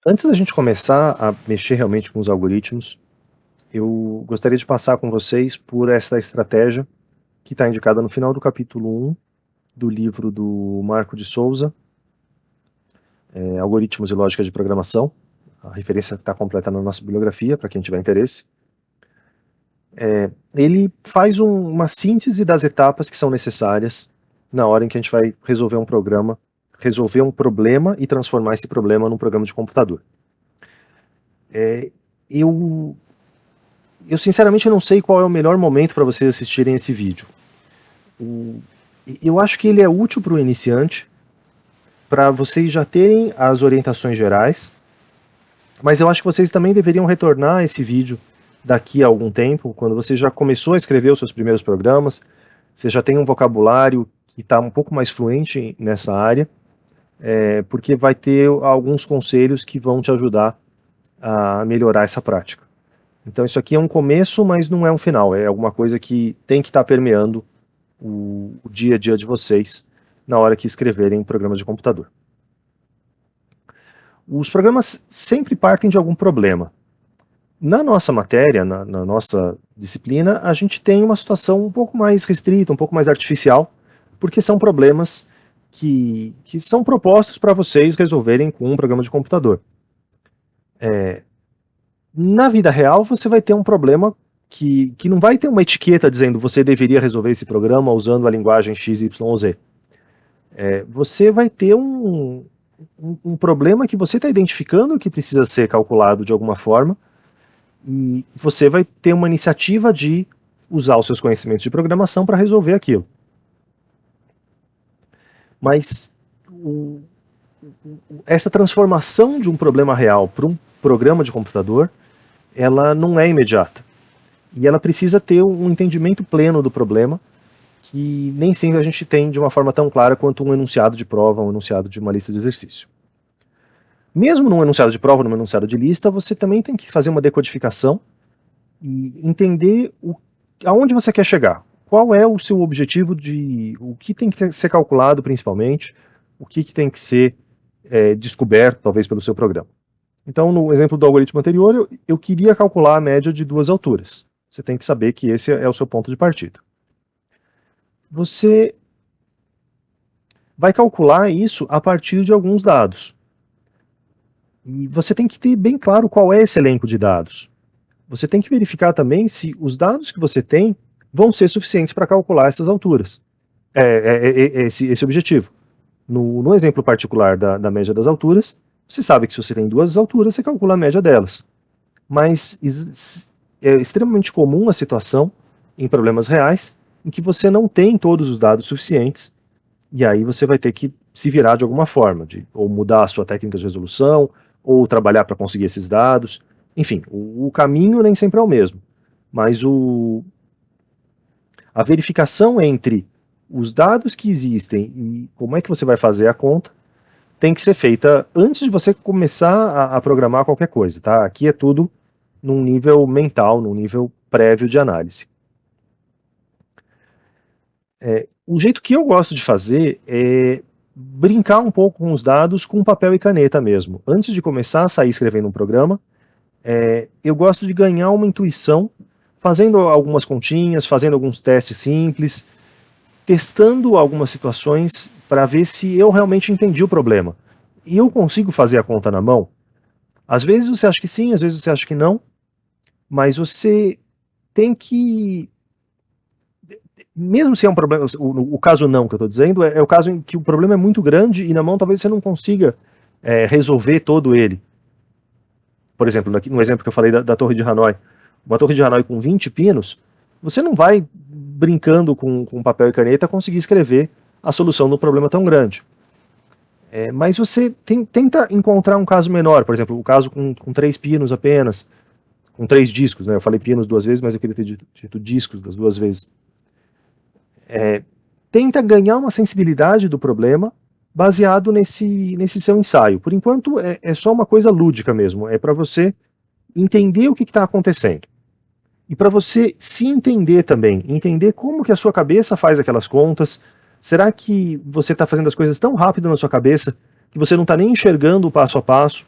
Antes da gente começar a mexer realmente com os algoritmos, eu gostaria de passar com vocês por essa estratégia que está indicada no final do capítulo 1 do livro do Marco de Souza, Algoritmos e Lógica de Programação. A referência está completa na nossa bibliografia, para quem tiver interesse. Ele faz uma síntese das etapas que são necessárias na hora em que a gente vai resolver um problema e transformar esse problema num programa de computador. Eu sinceramente não sei qual é o melhor momento para vocês assistirem esse vídeo. Eu acho que ele é útil para o iniciante, para vocês já terem as orientações gerais, mas eu acho que vocês também deveriam retornar a esse vídeo daqui a algum tempo, quando você já começou a escrever os seus primeiros programas, você já tem um vocabulário que está um pouco mais fluente nessa área, porque vai ter alguns conselhos que vão te ajudar a melhorar essa prática. Então isso aqui é um começo, mas não é um final, é alguma coisa que tem que estar permeando o dia a dia de vocês na hora que escreverem programas de computador. Os programas sempre partem de algum problema. Na nossa matéria, na nossa disciplina, a gente tem uma situação um pouco mais restrita, um pouco mais artificial, porque são problemas que são propostos para vocês resolverem com um programa de computador. Na vida real, você vai ter um problema que não vai ter uma etiqueta dizendo você deveria resolver esse programa usando a linguagem XYZ. Você vai ter um problema que você está identificando que precisa ser calculado de alguma forma, e você vai ter uma iniciativa de usar os seus conhecimentos de programação para resolver aquilo. Mas essa transformação de um problema real para um programa de computador, ela não é imediata. E ela precisa ter um entendimento pleno do problema, que nem sempre a gente tem de uma forma tão clara quanto um enunciado de prova, um enunciado de uma lista de exercício. Mesmo num enunciado de prova, num enunciado de lista, você também tem que fazer uma decodificação e entender aonde você quer chegar. Qual é o seu objetivo o que tem que ser calculado principalmente, o que tem que ser descoberto, talvez, pelo seu programa. Então, no exemplo do algoritmo anterior, eu queria calcular a média de duas alturas. Você tem que saber que esse é o seu ponto de partida. Você vai calcular isso a partir de alguns dados. E você tem que ter bem claro qual é esse elenco de dados. Você tem que verificar também se os dados que você tem vão ser suficientes para calcular essas alturas, esse objetivo. No exemplo particular da média das alturas, você sabe que se você tem duas alturas, você calcula a média delas. Mas é extremamente comum a situação, em problemas reais, em que você não tem todos os dados suficientes, e aí você vai ter que se virar de alguma forma, ou mudar a sua técnica de resolução, ou trabalhar para conseguir esses dados. Enfim, o caminho nem sempre é o mesmo, mas a verificação entre os dados que existem e como é que você vai fazer a conta tem que ser feita antes de você começar a programar qualquer coisa, tá? Aqui é tudo num nível mental, num nível prévio de análise. O jeito que eu gosto de fazer é brincar um pouco com os dados com papel e caneta mesmo. Antes de começar a sair escrevendo um programa, eu gosto de ganhar uma intuição fazendo algumas continhas, fazendo alguns testes simples, testando algumas situações para ver se eu realmente entendi o problema. E eu consigo fazer a conta na mão? Às vezes você acha que sim, às vezes você acha que não, mas você tem que... Mesmo se é um problema, o caso não que eu estou dizendo, é o caso em que o problema é muito grande e na mão talvez você não consiga resolver todo ele. Por exemplo, no exemplo que eu falei da Torre de Hanoi, uma Torre de Hanoi com 20 pinos, você não vai, brincando com papel e caneta, conseguir escrever a solução de um problema tão grande. Mas você tenta encontrar um caso menor, por exemplo, o caso com 3 pinos apenas, com 3 discos, né? Eu falei pinos 2 vezes, mas eu queria ter dito discos das 2 vezes. Tenta ganhar uma sensibilidade do problema baseado nesse seu ensaio. Por enquanto, é só uma coisa lúdica mesmo, é para você entender o que está acontecendo. E para você se entender também, entender como que a sua cabeça faz aquelas contas. Será que você está fazendo as coisas tão rápido na sua cabeça que você não está nem enxergando o passo a passo?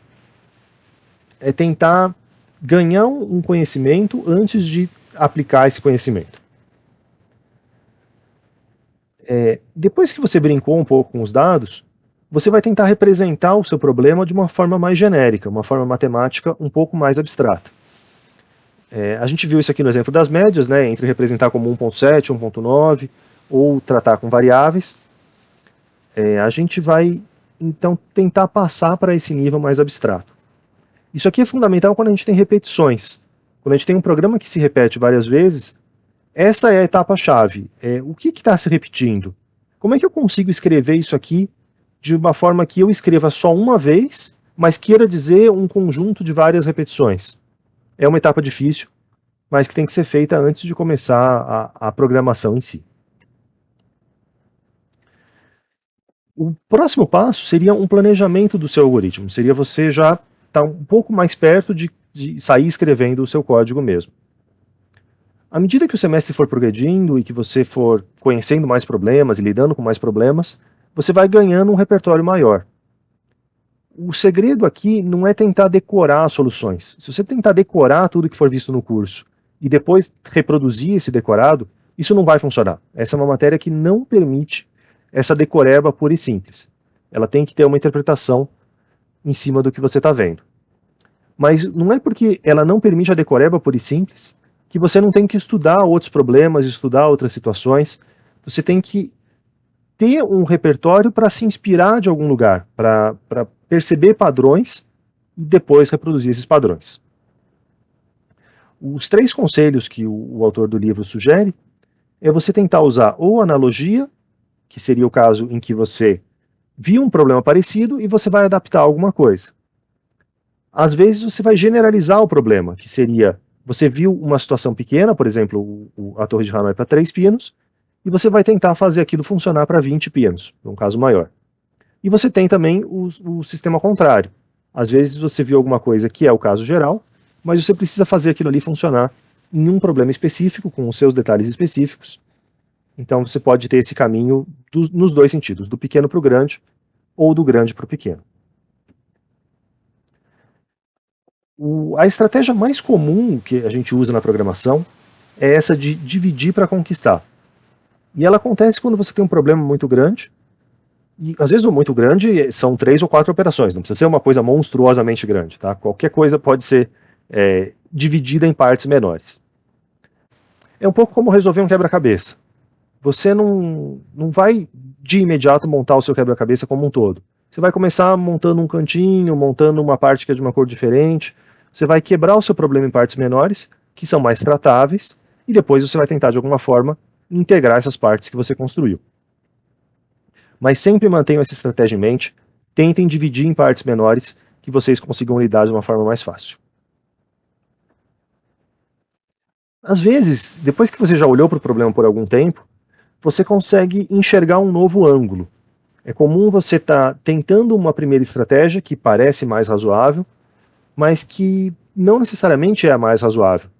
é tentar ganhar um conhecimento antes de aplicar esse conhecimento. Depois que você brincou um pouco com os dados, você vai tentar representar o seu problema de uma forma mais genérica, uma forma matemática um pouco mais abstrata. A gente viu isso aqui no exemplo das médias, né, entre representar como 1.7, 1.9, ou tratar com variáveis. A gente vai, então, tentar passar para esse nível mais abstrato. Isso aqui é fundamental quando a gente tem repetições. Quando a gente tem um programa que se repete várias vezes, essa é a etapa-chave. O que está se repetindo? Como é que eu consigo escrever isso aqui de uma forma que eu escreva só uma vez, mas queira dizer um conjunto de várias repetições? É uma etapa difícil, mas que tem que ser feita antes de começar a programação em si. O próximo passo seria um planejamento do seu algoritmo. Seria você já estar um pouco mais perto de sair escrevendo o seu código mesmo. À medida que o semestre for progredindo e que você for conhecendo mais problemas e lidando com mais problemas, você vai ganhando um repertório maior. O segredo aqui não é tentar decorar as soluções. Se você tentar decorar tudo que for visto no curso e depois reproduzir esse decorado, isso não vai funcionar. Essa é uma matéria que não permite essa decoreba pura e simples. Ela tem que ter uma interpretação em cima do que você está vendo. Mas não é porque ela não permite a decoreba pura e simples que você não tem que estudar outros problemas, estudar outras situações. Você tem que ter um repertório para se inspirar de algum lugar, para perceber padrões e depois reproduzir esses padrões. Os 3 conselhos que o autor do livro sugere é você tentar usar ou analogia, que seria o caso em que você viu um problema parecido e você vai adaptar alguma coisa. Às vezes você vai generalizar o problema, que seria, você viu uma situação pequena, por exemplo, a torre de Hanoi para 3 pinos, e você vai tentar fazer aquilo funcionar para 20 pinos, num caso maior. E você tem também o sistema contrário. Às vezes você viu alguma coisa que é o caso geral, mas você precisa fazer aquilo ali funcionar em um problema específico, com os seus detalhes específicos. Então você pode ter esse caminho nos 2 sentidos, do pequeno para o grande, ou do grande para o pequeno. A estratégia mais comum que a gente usa na programação é essa de dividir para conquistar. E ela acontece quando você tem um problema muito grande, e às vezes o muito grande são 3 ou 4 operações, não precisa ser uma coisa monstruosamente grande, tá? Qualquer coisa pode ser dividida em partes menores. É um pouco como resolver um quebra-cabeça. Você não vai de imediato montar o seu quebra-cabeça como um todo. Você vai começar montando um cantinho, montando uma parte que é de uma cor diferente. Você vai quebrar o seu problema em partes menores, que são mais tratáveis, e depois você vai tentar de alguma forma integrar essas partes que você construiu. Mas sempre mantenham essa estratégia em mente, tentem dividir em partes menores que vocês consigam lidar de uma forma mais fácil. Às vezes, depois que você já olhou para o problema por algum tempo, você consegue enxergar um novo ângulo. É comum você estar tentando uma primeira estratégia que parece mais razoável, mas que não necessariamente é a mais razoável.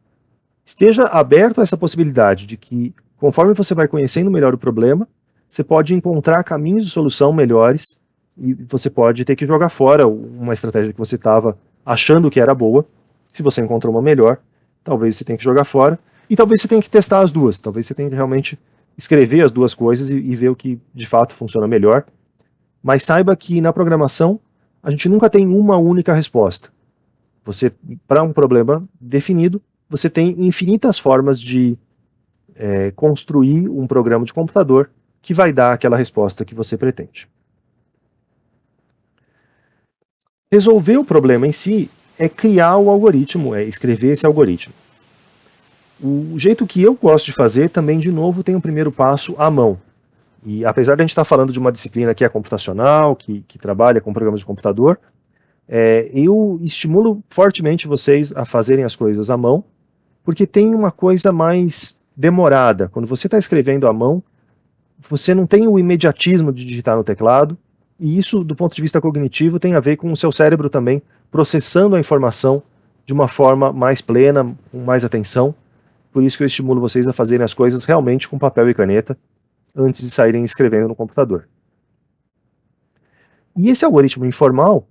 Esteja aberto a essa possibilidade de que, conforme você vai conhecendo melhor o problema, você pode encontrar caminhos de solução melhores e você pode ter que jogar fora uma estratégia que você estava achando que era boa. Se você encontrou uma melhor, talvez você tenha que jogar fora e talvez você tenha que testar as duas. Talvez você tenha que realmente escrever as duas coisas e ver o que de fato funciona melhor. Mas saiba que na programação a gente nunca tem uma única resposta. Você, para um problema definido, você tem infinitas formas de construir um programa de computador que vai dar aquela resposta que você pretende. Resolver o problema em si é criar o algoritmo, é escrever esse algoritmo. O jeito que eu gosto de fazer também, de novo, tem o primeiro passo à mão. E apesar de a gente estar falando de uma disciplina que é computacional, que trabalha com programas de computador, eu estimulo fortemente vocês a fazerem as coisas à mão, porque tem uma coisa mais demorada. Quando você está escrevendo à mão, você não tem o imediatismo de digitar no teclado, e isso, do ponto de vista cognitivo, tem a ver com o seu cérebro também processando a informação de uma forma mais plena, com mais atenção. Por isso que eu estimulo vocês a fazerem as coisas realmente com papel e caneta, antes de saírem escrevendo no computador. E esse algoritmo informal,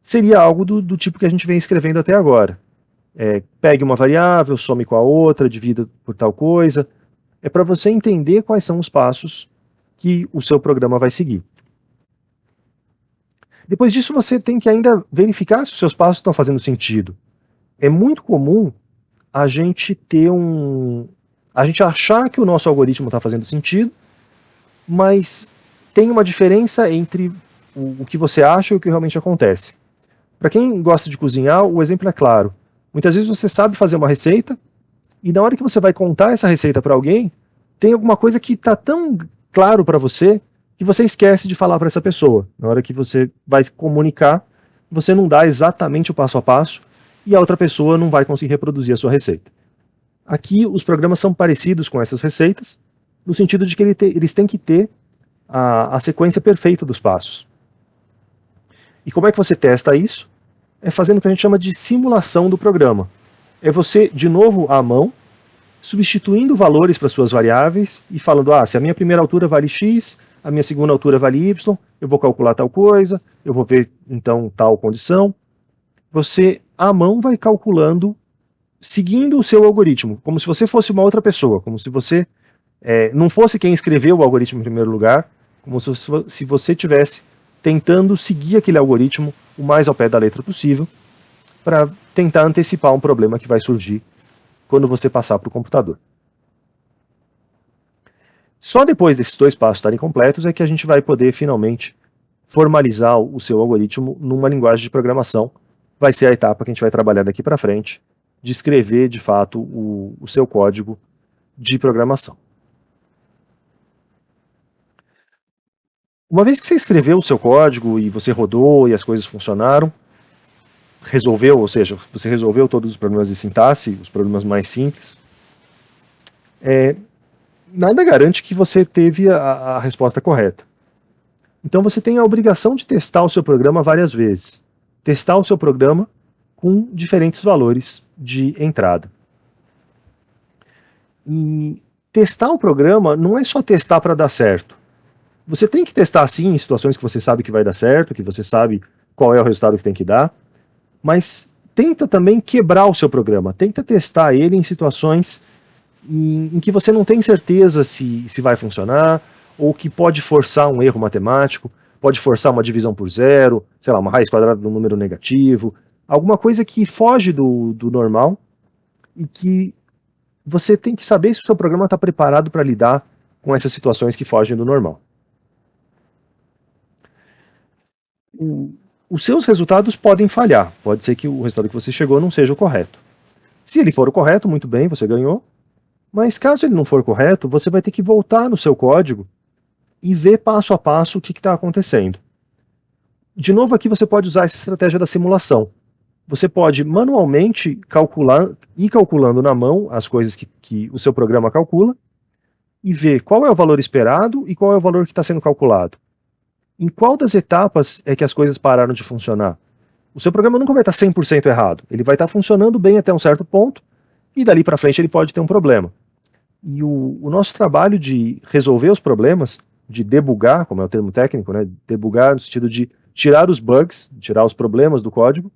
seria algo do tipo que a gente vem escrevendo até agora. Pegue uma variável, some com a outra, divida por tal coisa. É para você entender quais são os passos que o seu programa vai seguir. Depois disso, você tem que ainda verificar se os seus passos estão fazendo sentido. É muito comum a gente a gente achar que o nosso algoritmo está fazendo sentido, mas tem uma diferença entre o que você acha e o que realmente acontece. Para quem gosta de cozinhar, o exemplo é claro. Muitas vezes você sabe fazer uma receita e na hora que você vai contar essa receita para alguém, tem alguma coisa que está tão claro para você que você esquece de falar para essa pessoa. Na hora que você vai comunicar, você não dá exatamente o passo a passo e a outra pessoa não vai conseguir reproduzir a sua receita. Aqui os programas são parecidos com essas receitas, no sentido de que eles têm que ter a sequência perfeita dos passos. E como é que você testa isso? É fazendo o que a gente chama de simulação do programa. É você, de novo, à mão, substituindo valores para suas variáveis e falando, se a minha primeira altura vale x, a minha segunda altura vale y, eu vou calcular tal coisa, eu vou ver então tal condição. Você, à mão, vai calculando, seguindo o seu algoritmo, como se você fosse uma outra pessoa, como se você não fosse quem escreveu o algoritmo em primeiro lugar, como se você tivesse tentando seguir aquele algoritmo o mais ao pé da letra possível, para tentar antecipar um problema que vai surgir quando você passar para o computador. Só depois desses dois passos estarem completos é que a gente vai poder finalmente formalizar o seu algoritmo numa linguagem de programação. Vai ser a etapa que a gente vai trabalhar daqui para frente, de escrever de fato o seu código de programação. Uma vez que você escreveu o seu código e você rodou e as coisas funcionaram, ou seja, você resolveu todos os problemas de sintaxe, os problemas mais simples, nada garante que você teve a resposta correta. Então você tem a obrigação de testar o seu programa várias vezes. Testar o seu programa com diferentes valores de entrada. E testar o programa não é só testar para dar certo. Você tem que testar sim em situações que você sabe que vai dar certo, que você sabe qual é o resultado que tem que dar, mas tenta também quebrar o seu programa, tenta testar ele em situações em que você não tem certeza se vai funcionar, ou que pode forçar um erro matemático, pode forçar uma divisão por zero, sei lá, uma raiz quadrada de um número negativo, alguma coisa que foge do normal e que você tem que saber se o seu programa está preparado para lidar com essas situações que fogem do normal. Os seus resultados podem falhar, pode ser que o resultado que você chegou não seja o correto. Se ele for o correto, muito bem, você ganhou, mas caso ele não for correto, você vai ter que voltar no seu código e ver passo a passo o que está acontecendo. De novo, aqui você pode usar essa estratégia da simulação. Você pode manualmente ir calculando na mão as coisas que o seu programa calcula e ver qual é o valor esperado e qual é o valor que está sendo calculado. Em qual das etapas é que as coisas pararam de funcionar? O seu programa nunca vai estar 100% errado. Ele vai estar funcionando bem até um certo ponto e dali para frente ele pode ter um problema. E o nosso trabalho de resolver os problemas, de debugar, como é o termo técnico, né? Debugar no sentido de tirar os bugs, tirar os problemas do código.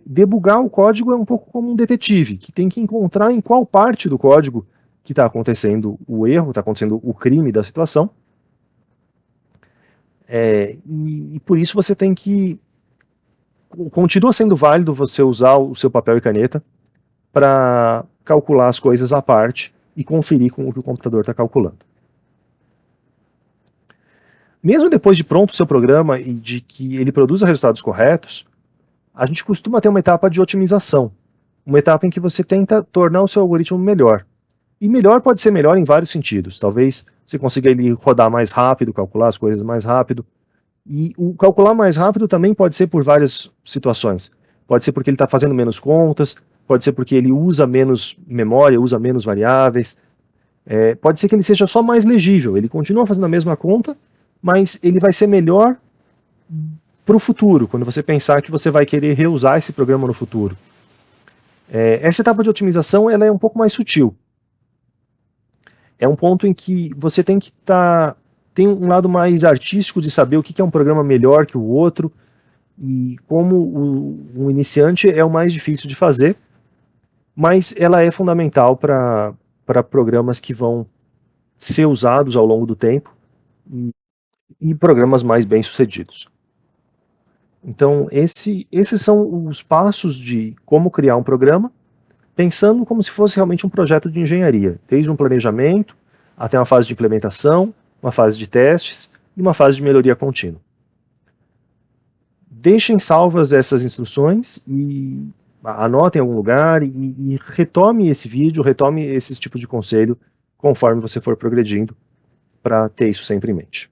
Debugar o código é um pouco como um detetive, que tem que encontrar em qual parte do código que está acontecendo o erro, está acontecendo o crime da situação. E por isso você tem que... Continua sendo válido você usar o seu papel e caneta para calcular as coisas à parte e conferir com o que o computador está calculando. Mesmo depois de pronto o seu programa e de que ele produza resultados corretos, a gente costuma ter uma etapa de otimização, uma etapa em que você tenta tornar o seu algoritmo melhor. E melhor pode ser melhor em vários sentidos. Talvez você consiga ele rodar mais rápido, calcular as coisas mais rápido. E o calcular mais rápido também pode ser por várias situações. Pode ser porque ele está fazendo menos contas, pode ser porque ele usa menos memória, usa menos variáveis. Pode ser que ele seja só mais legível. Ele continua fazendo a mesma conta, mas ele vai ser melhor para o futuro, quando você pensar que você vai querer reusar esse programa no futuro. Essa etapa de otimização ela é um pouco mais sutil. É um ponto em que você tem que tem um lado mais artístico de saber o que é um programa melhor que o outro, e como o iniciante é o mais difícil de fazer, mas ela é fundamental para programas que vão ser usados ao longo do tempo e programas mais bem-sucedidos. Então, esses são os passos de como criar um programa, pensando como se fosse realmente um projeto de engenharia, desde um planejamento até uma fase de implementação, uma fase de testes e uma fase de melhoria contínua. Deixem salvas essas instruções e anotem em algum lugar e retome esse vídeo, retome esse tipo de conselho conforme você for progredindo, para ter isso sempre em mente.